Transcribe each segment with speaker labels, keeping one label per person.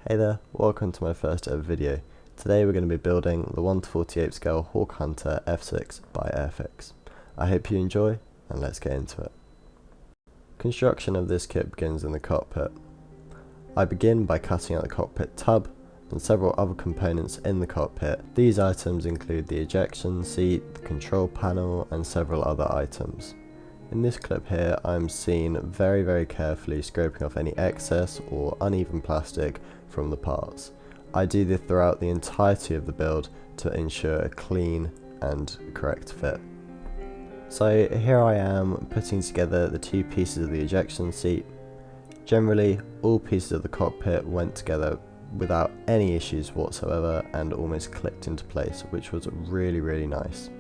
Speaker 1: Hey there, welcome to my first ever video. Today we're going to be building the 1:48 scale Hawker Hunter F.6 by Airfix. I hope you enjoy, and let's get into it. Construction of this kit begins in the cockpit. I begin by cutting out the cockpit tub and several other components in the cockpit. These items include the ejection seat, the control panel, and several other items. In this clip here, I'm seen very carefully scraping off any excess or uneven plastic from the parts. I do this throughout the entirety of the build to ensure a clean and correct fit. So here I am putting together the two pieces of the ejection seat. Generally, all pieces of the cockpit went together without any issues whatsoever and almost clicked into place, which was really nice.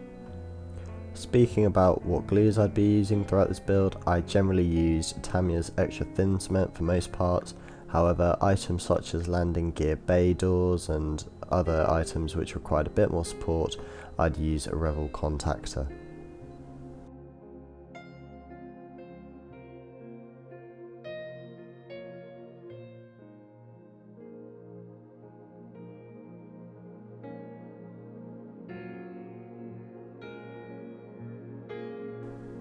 Speaker 1: Speaking about what glues I'd be using throughout this build, I generally used Tamiya's extra thin cement for most parts. However, items such as landing gear bay doors and other items which required a bit more support, I'd use a Revel contactor.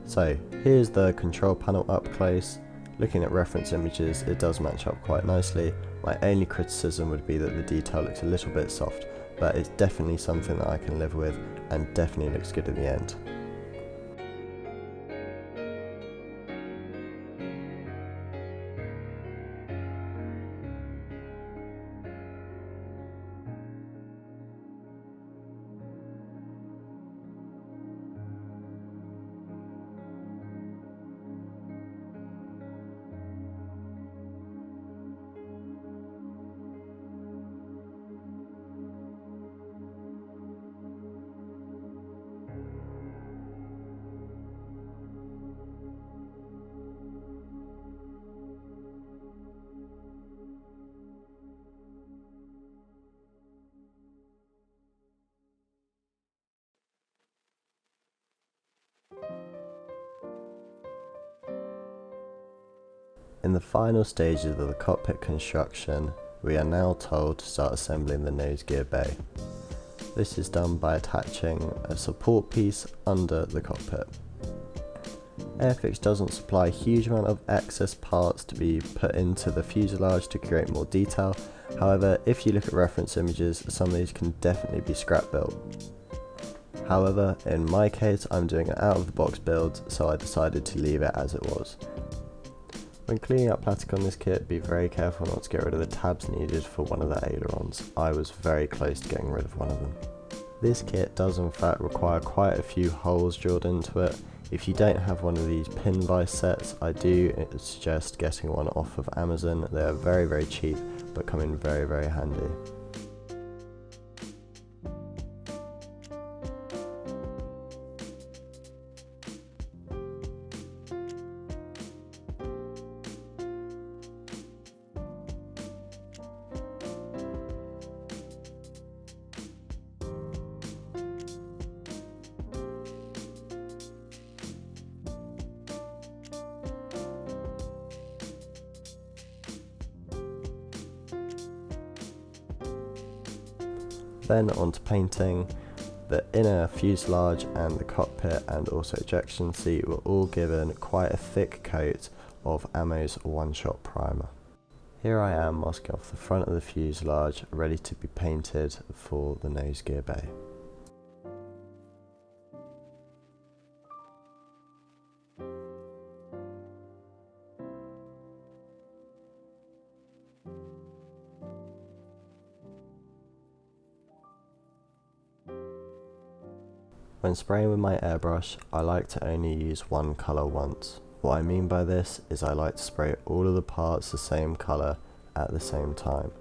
Speaker 1: So here's the control panel up close. Looking at reference images, it does match up quite nicely. My only criticism would be that the detail looks a little bit soft, but it's definitely something that I can live with and definitely looks good in the end. In the final stages of the cockpit construction, we are now told to start assembling the nose gear bay. This is done by attaching a support piece under the cockpit. Airfix doesn't supply a huge amount of excess parts to be put into the fuselage to create more detail. However, if you look at reference images, some of these can definitely be scrap built. However, in my case, I'm doing an out of the box build, so I decided to leave it as it was. When cleaning up plastic on this kit, be very careful not to get rid of the tabs needed for one of the ailerons. I was very close to getting rid of one of them. This kit does in fact require quite a few holes drilled into it. If you don't have one of these pin vise sets, I do suggest getting one off of Amazon. They are very cheap, but come in very handy. Then on to painting. The inner fuselage and the cockpit and also ejection seat were all given quite a thick coat of Camo's one-shot primer. Here I am masking off the front of the fuselage, ready to be painted for the nose gear bay. When spraying with my airbrush, I like to only use one colour once. What I mean by this is I like to spray all of the parts the same colour at the same time.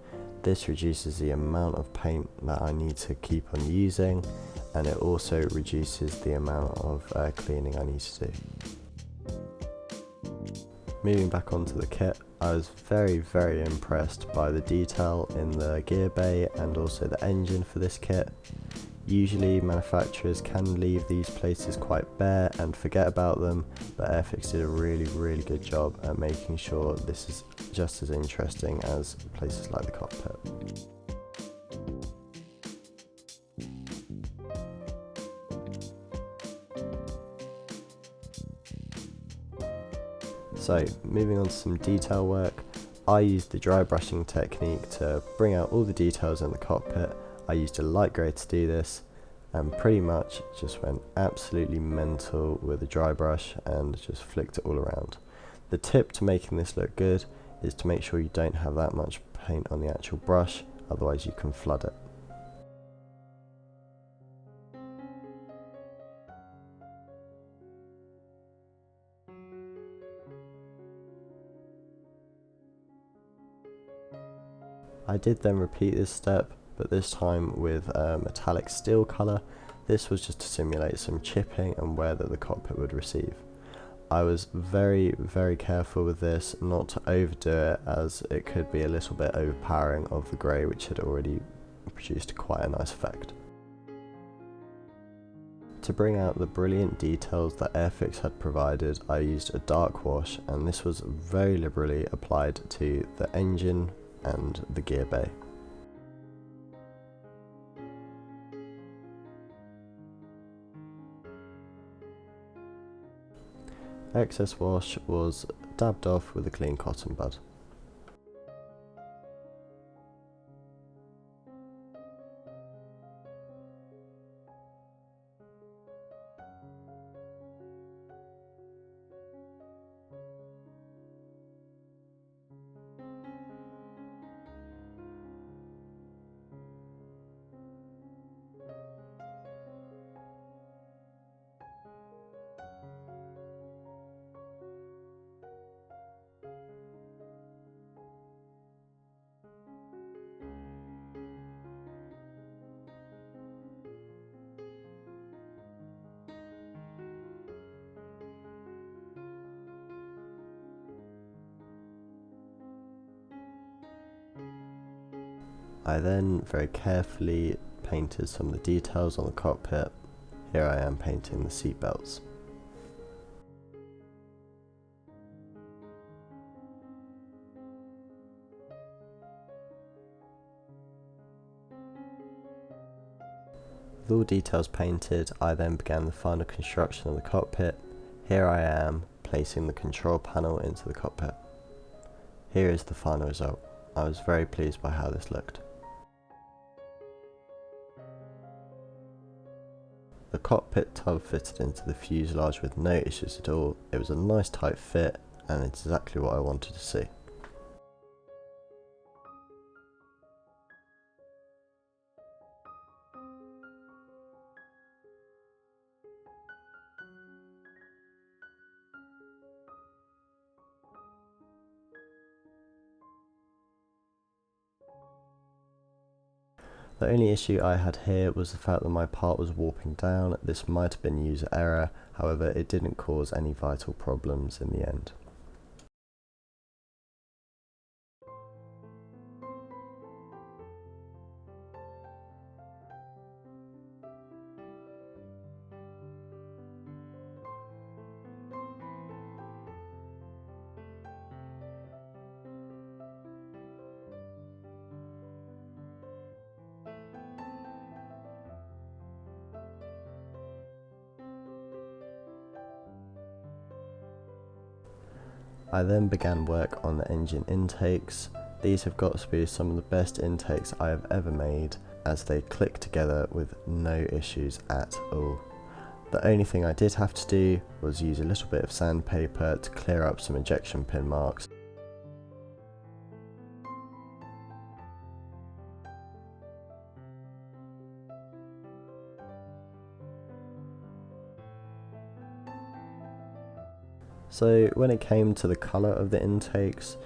Speaker 1: This reduces the amount of paint that I need to keep on using, and it also reduces the amount of cleaning I need to do. Moving back onto the kit, I was very impressed by the detail in the gear bay and also the engine for this kit. Usually manufacturers can leave these places quite bare and forget about them, but Airfix did a really good job at making sure this is just as interesting as places like the cockpit. So moving on to some detail work, I used the dry brushing technique to bring out all the details in the cockpit. I used a light grey to do this and pretty much just went absolutely mental with a dry brush and just flicked it all around. The tip to making this look good is to make sure you don't have that much paint on the actual brush, otherwise you can flood it. I did then repeat this step, but this time with a metallic steel colour. This was just to simulate some chipping and wear that the cockpit would receive. I was very careful with this not to overdo it, as it could be a little bit overpowering of the grey, which had already produced quite a nice effect. To bring out the brilliant details that Airfix had provided, I used a dark wash, and this was very liberally applied to the engine and the gear bay. Excess wash was dabbed off with a clean cotton bud. I then very carefully painted some of the details on the cockpit. Here I am painting the seat belts. With all details painted, I then began the final construction of the cockpit. Here I am placing the control panel into the cockpit. Here is the final result. I was very pleased by how this looked. The cockpit tub fitted into the fuselage with no issues at all. It was a nice tight fit and it's exactly what I wanted to see. The only issue I had here was the fact that my part was warping down. This might have been user error, however it didn't cause any vital problems in the end. I then began work on the engine intakes. These have got to be some of the best intakes I have ever made, as they click together with no issues at all. The only thing I did have to do was use a little bit of sandpaper to clear up some ejection pin marks. So when it came to the colour of the intakes,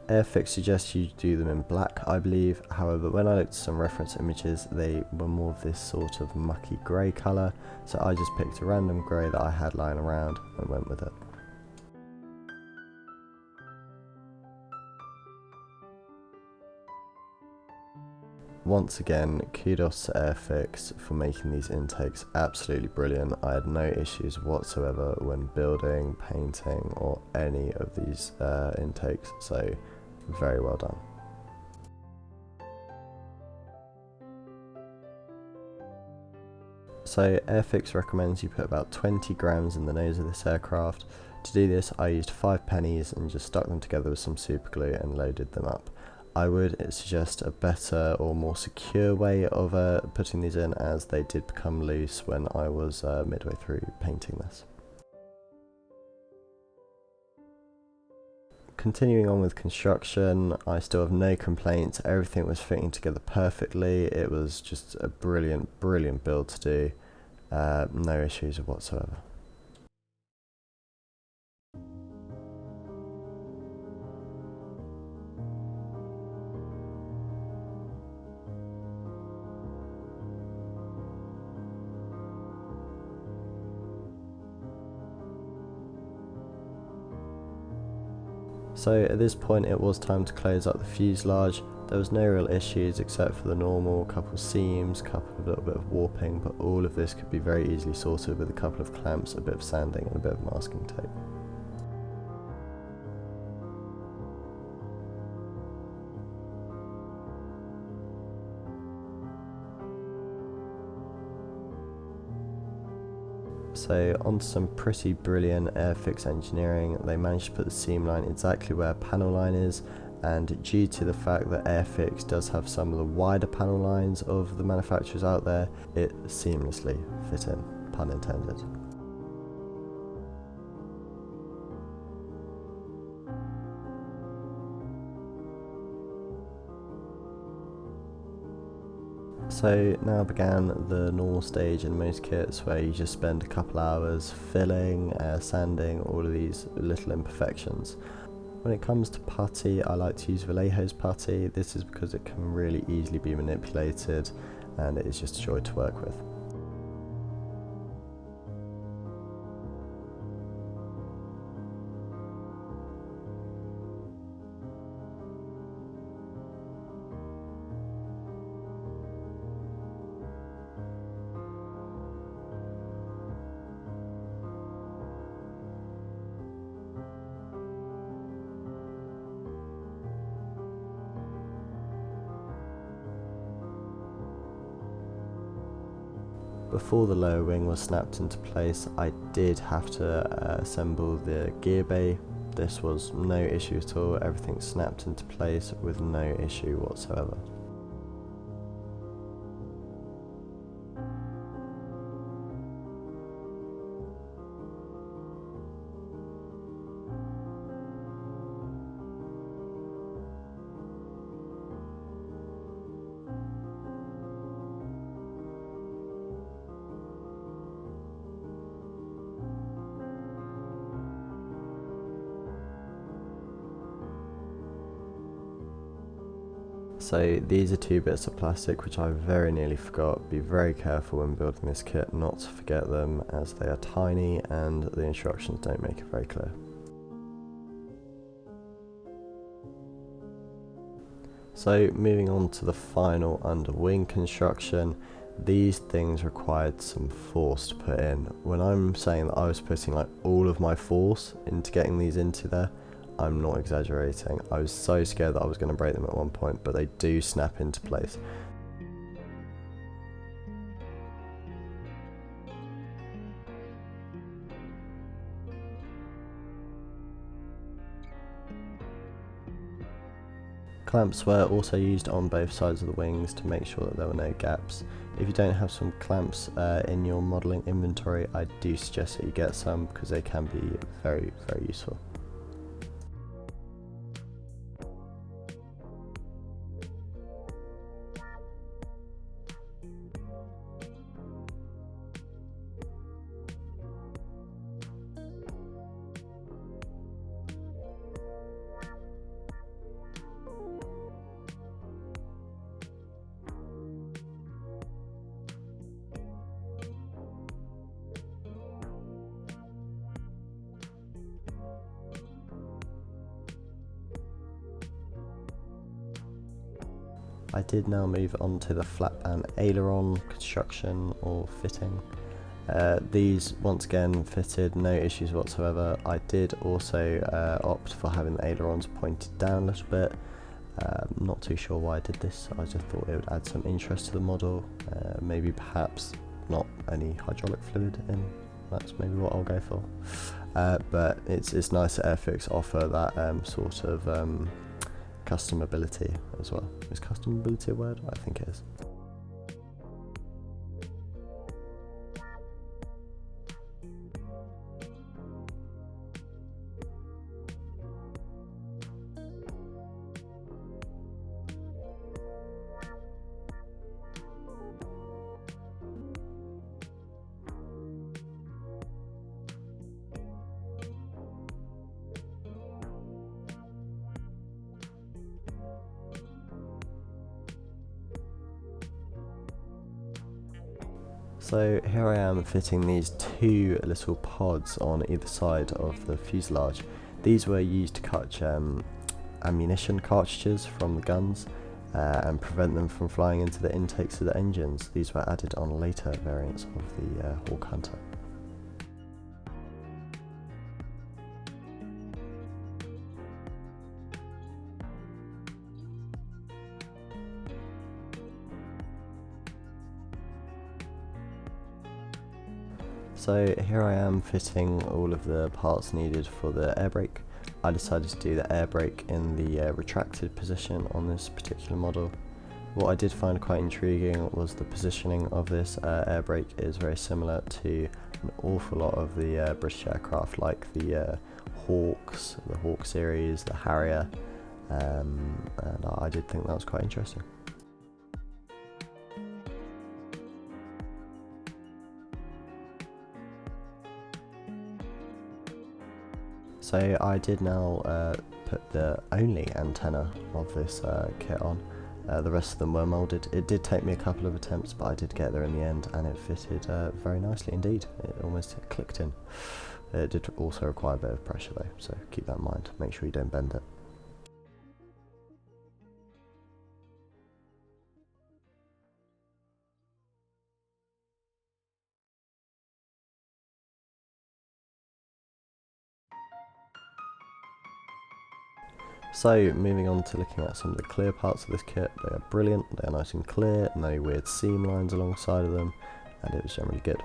Speaker 1: Airfix suggests you do them in black, I believe. However, when I looked at some reference images, they were more of this sort of mucky grey colour, so I just picked a random grey that I had lying around and went with it. once again, kudos to Airfix for making these intakes absolutely brilliant. I had no issues whatsoever when building, painting, or any of these intakes, so very well done. So Airfix recommends you put about 20 grams in the nose of this aircraft. To do this, I used 5 pennies and just stuck them together with some super glue and loaded them up. I would suggest a better or more secure way of putting these in, as they did become loose when I was midway through painting this. Continuing on with construction, I still have no complaints. Everything was fitting together perfectly. It was just a brilliant build to do. No issues whatsoever. So at this point it was time to close up the fuselage. There was no real issues except for the normal couple seams, a little bit of warping, but all of this could be very easily sorted with a couple of clamps, a bit of sanding and a bit of masking tape. So onto some pretty brilliant Airfix engineering. They managed to put the seam line exactly where panel line is, and due to the fact that Airfix does have some of the wider panel lines of the manufacturers out there, it seamlessly fit in, pun intended. So now began the normal stage in most kits where you just spend a couple hours filling, sanding all of these little imperfections. When it comes to putty, I like to use Vallejo's putty. This is because it can really easily be manipulated and it is just a joy to work with. Before the lower wing was snapped into place, I did have to assemble the gear bay. This was no issue at all, everything snapped into place with no issue whatsoever. So these are 2 bits of plastic which I very nearly forgot. Be very careful when building this kit not to forget them, as they are tiny and the instructions don't make it very clear. So moving on to the final under wing construction, these things required some force to put in. When I'm saying that I was putting like all of my force into getting these into there, I'm not exaggerating. I was so scared that I was going to break them at one point, but they do snap into place. Clamps were also used on both sides of the wings to make sure that there were no gaps. If you don't have some clamps in your modelling inventory, I do suggest that you get some, because they can be very useful. I did now move on to the flap and aileron construction or fitting. These once again fitted, no issues whatsoever. I did also opt for having the ailerons pointed down a little bit. Not too sure why I did this. I just thought it would add some interest to the model. Maybe perhaps not any hydraulic fluid in. That's maybe what I'll go for. But it's nice that Airfix offer that sort of customability as well. Is customability a word? I think it is. So here I am fitting these two little pods on either side of the fuselage. These were used to catch ammunition cartridges from the guns and prevent them from flying into the intakes of the engines. These were added on later variants of the Hawker Hunter. So here I am fitting all of the parts needed for the air brake. I decided to do the air brake in the retracted position on this particular model. What I did find quite intriguing was the positioning of this air brake is very similar to an awful lot of the British aircraft, like the Hawks, the Hawk series, the Harrier, and I did think that was quite interesting. So I did now put the only antenna of this kit on. The rest of them were moulded. It did take me a couple of attempts, but I did get there in the end, and it fitted very nicely indeed. It almost clicked in. It did also require a bit of pressure though, so keep that in mind. Make sure you don't bend it. So moving on to looking at some of the clear parts of this kit, they are brilliant, they are nice and clear, no weird seam lines alongside of them, and it was generally good.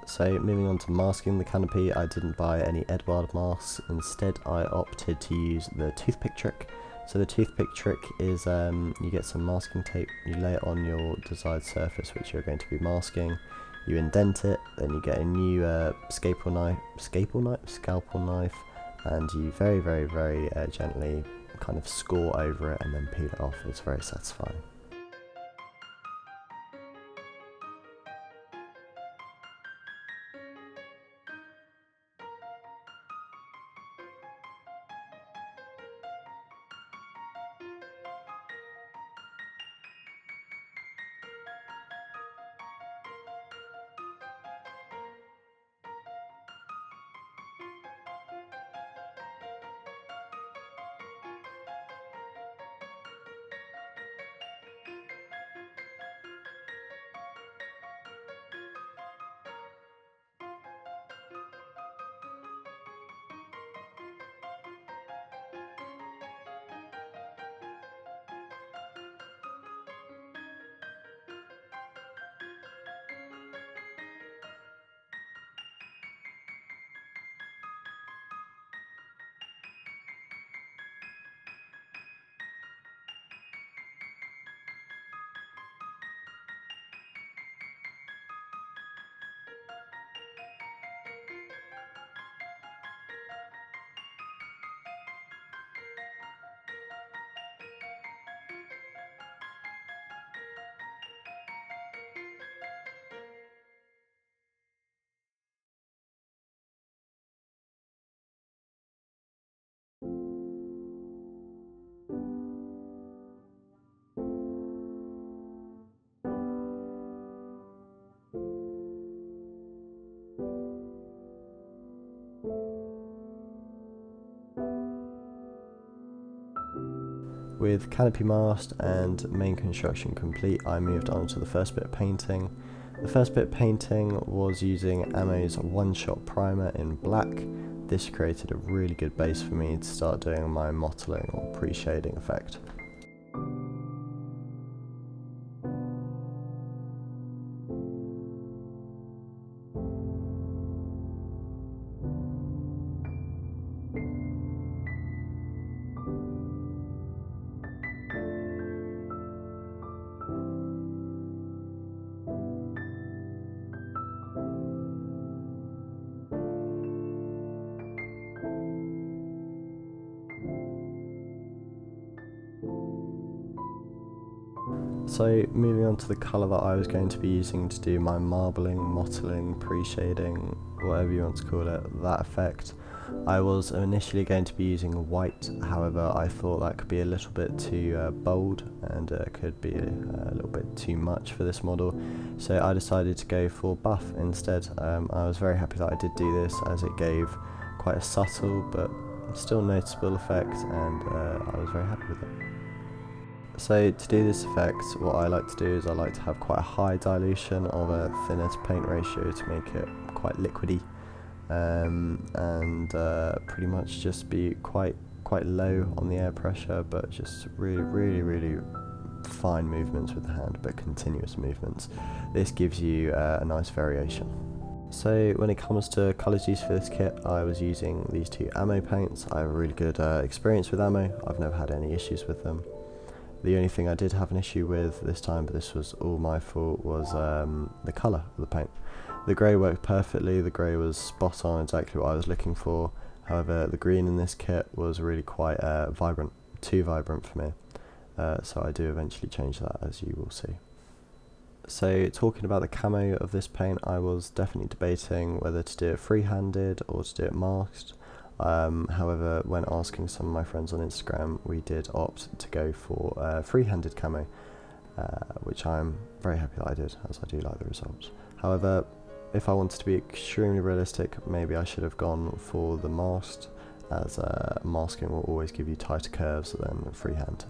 Speaker 1: So moving on to masking the canopy, I didn't buy any Edward masks, instead I opted to use the toothpick trick. So the toothpick trick is you get some masking tape, you lay it on your desired surface which you're going to be masking, you indent it, then you get a new scalpel knife, and you very gently kind of score over it and then peel it off. It's very satisfying. With Canopy mast and main construction complete, I moved on to the first bit of painting. The first bit of painting was using Camo's one-shot primer in black. This created a really good base for me to start doing my mottling or pre-shading effect. So moving on to the colour that I was going to be using to do my marbling, mottling, pre-shading, whatever you want to call it, that effect. I was initially going to be using white, however I thought that could be a little bit too bold and could be a little bit too much for this model, so I decided to go for buff instead. I was very happy that I did do this, as it gave quite a subtle but still noticeable effect, and I was very happy with it. So to do this effect, what I like to do is I like to have quite a high dilution of a thinner to paint ratio to make it quite liquidy, and pretty much just be quite low on the air pressure, but just really fine movements with the hand, but continuous movements. This gives you a nice variation. So when it comes to colours used for this kit, I was using these two Camo paints. I have a really good experience with Camo. I've never had any issues with them. The only thing I did have an issue with this time, but this was all my fault, was the colour of the paint. The grey worked perfectly, the grey was spot on, exactly what I was looking for. However, the green in this kit was really quite vibrant, too vibrant for me. So I do eventually change that, as you will see. So talking about the camo of this paint, I was definitely debating whether to do it free-handed or to do it masked. However, when asking some of my friends on Instagram, we did opt to go for free-handed camo, which I'm very happy that I did, as I do like the results. However, if I wanted to be extremely realistic, maybe I should have gone for the masked, as masking will always give you tighter curves than freehand.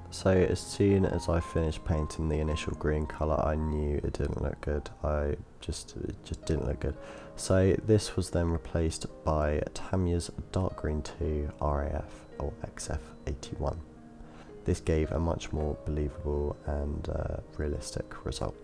Speaker 1: So as soon as I finished painting the initial green colour, I knew it didn't look good. It just didn't look good. So this was then replaced by Tamiya's Dark Green 2 RAF or XF81. This gave a much more believable and realistic result.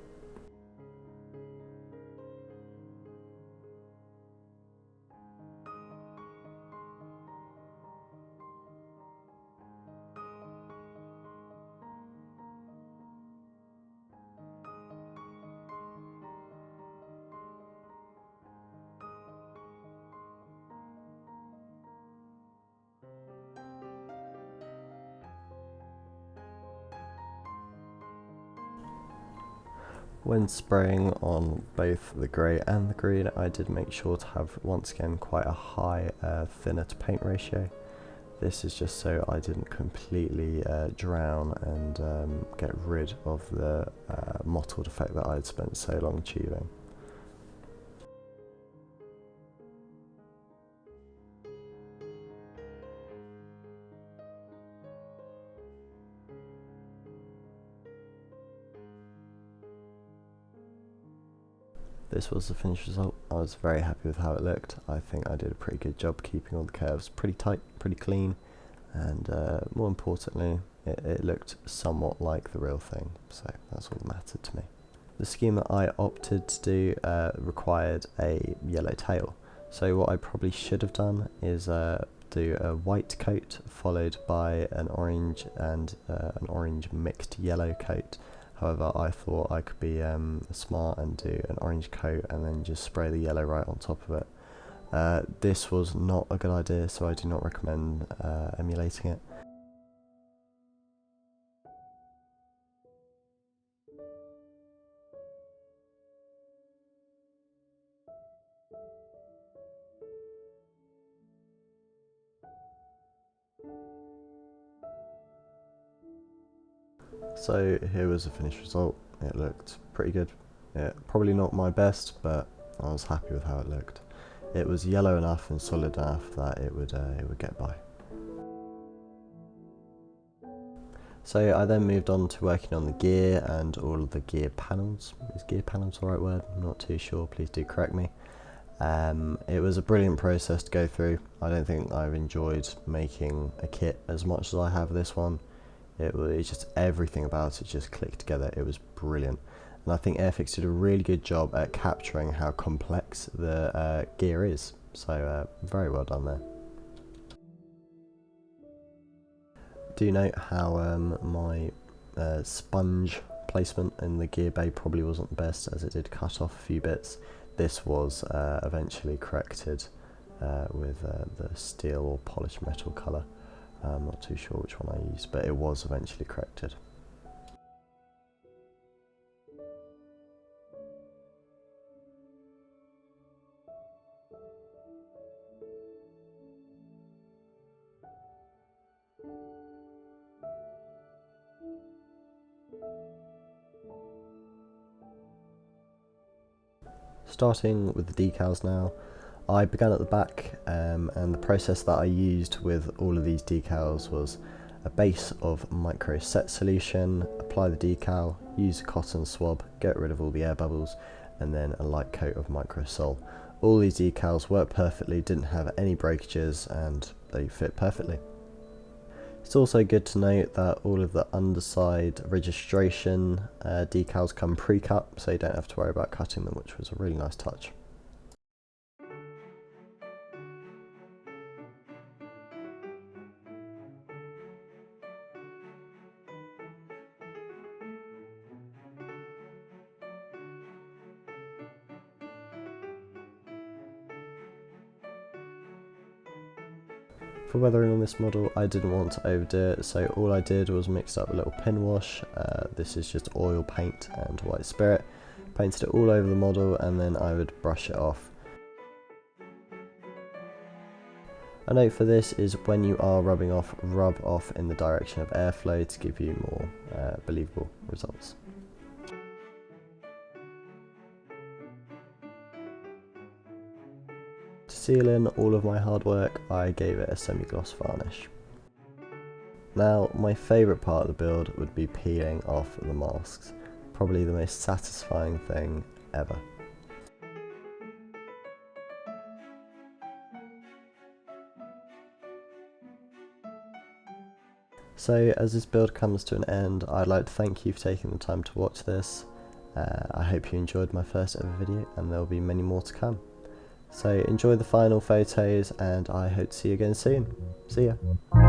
Speaker 1: When spraying on both the grey and the green, I did make sure to have, once again, quite a high thinner to paint ratio. This is just so I didn't completely drown and get rid of the mottled effect that I'd spent so long achieving. This was the finished result. I was very happy with how it looked. I think I did a pretty good job keeping all the curves pretty tight, pretty clean, and more importantly, it looked somewhat like the real thing, so that's all that mattered to me. The scheme that I opted to do required a yellow tail, so what I probably should have done is do a white coat followed by an orange and an orange mixed yellow coat. However, I thought I could be smart and do an orange coat and then just spray the yellow right on top of it. This was not a good idea, so I do not recommend emulating it. So here was the finished result. It looked pretty good. Probably not my best, but I was happy with how it looked. It was yellow enough and solid enough that it would get by. So I then moved on to working on the gear and all of the gear panels. Is gear panels the right word? I'm not too sure, please do correct me. It was a brilliant process to go through. I don't think I've enjoyed making a kit as much as I have this one. It was just, everything about it just clicked together. It was brilliant. And I think Airfix did a really good job at capturing how complex the gear is. So very well done there. Do note how my sponge placement in the gear bay probably wasn't the best, as it did cut off a few bits. This was eventually corrected with the steel or polished metal colour. I'm not too sure which one I used, but it was eventually corrected. Starting with the decals now, I began at the back and the process that I used with all of these decals was a base of micro set solution, apply the decal, use a cotton swab, get rid of all the air bubbles, and then a light coat of micro sol. All these decals worked perfectly, didn't have any breakages, and they fit perfectly. It's also good to note that all of the underside registration decals come pre-cut, so you don't have to worry about cutting them, which was a really nice touch. For weathering on this model, I didn't want to overdo it, so all I did was mix up a little pin wash. This is just oil paint and white spirit. Painted it all over the model and then I would brush it off. A note for this is when you are rubbing off, rub off in the direction of airflow to give you more believable results. To seal in all of my hard work, I gave it a semi-gloss varnish. Now, my favourite part of the build would be peeling off the masks. Probably the most satisfying thing ever. So as this build comes to an end, I'd like to thank you for taking the time to watch this. I hope you enjoyed my first ever video, and there will be many more to come. So enjoy the final photos, and I hope to see you again soon. See ya.